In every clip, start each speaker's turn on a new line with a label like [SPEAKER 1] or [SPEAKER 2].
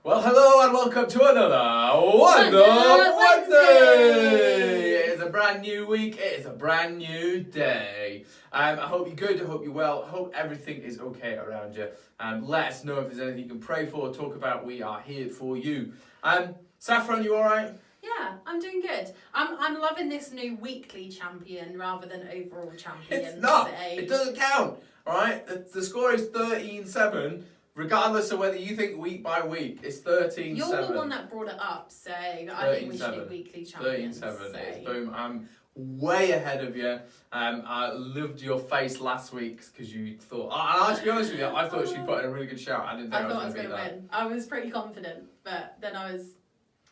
[SPEAKER 1] Well, hello and welcome to another Wonder Wednesday! It is a brand new week, it is a brand new day. I hope you're good, I hope you're well, I hope everything is okay around you. Let us know if there's anything you can pray for or talk about, we are here for you. Saffron, you alright?
[SPEAKER 2] Yeah, I'm doing good. I'm loving this new weekly champion rather than overall champion.
[SPEAKER 1] It's not, it doesn't count, alright? The score is 13-7. Regardless of whether you think week by week, it's 13-7.
[SPEAKER 2] You're the one that brought it up, so I think we should do weekly champions.
[SPEAKER 1] 13-7 is boom. I'm way ahead of you. I loved your face last week because you thought. And to be honest with you, I thought she put in a really good shout. I didn't think I was going to win.
[SPEAKER 2] I was pretty confident, but then I was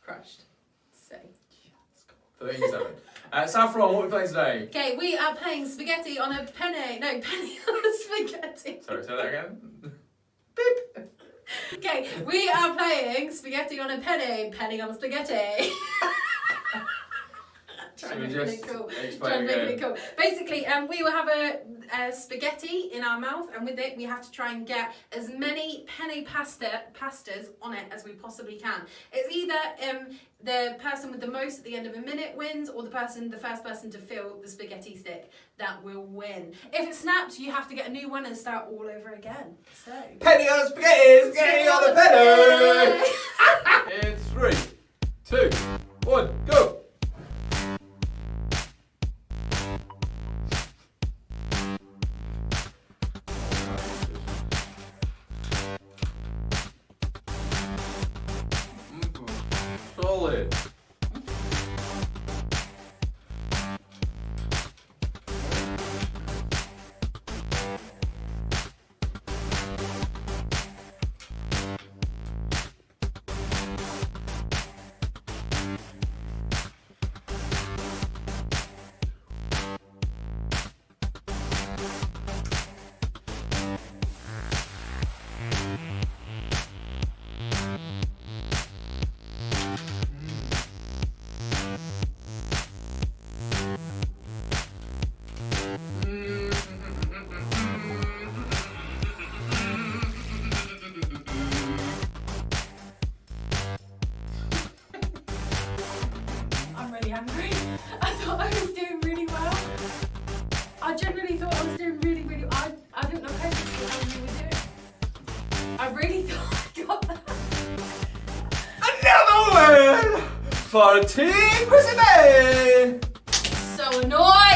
[SPEAKER 2] crushed. So.
[SPEAKER 1] 13-7. Saffron, what are we playing today?
[SPEAKER 2] Okay, we are playing spaghetti on a penne. No, penny on a spaghetti.
[SPEAKER 1] Sorry, say that again.
[SPEAKER 2] Okay, we are playing spaghetti on a penny on a spaghetti. Trying to make it cool. Basically, we will have a spaghetti in our mouth, and with it we have to try and get as many penne pastas on it as we possibly can. It's either the person with the most at the end of a minute wins, or the first person to fill the spaghetti stick that will win. If it snaps, you have to get a new one and start all over again. So
[SPEAKER 1] penny on spaghetti, spaghetti on a penny. It's 3, 2, 1, go. Solid.
[SPEAKER 2] Hungry. I thought I was doing really well. I genuinely thought I was doing really well. I don't know how you were doing. I really thought I got that.
[SPEAKER 1] Another win for Team Chrissy.
[SPEAKER 2] So annoying.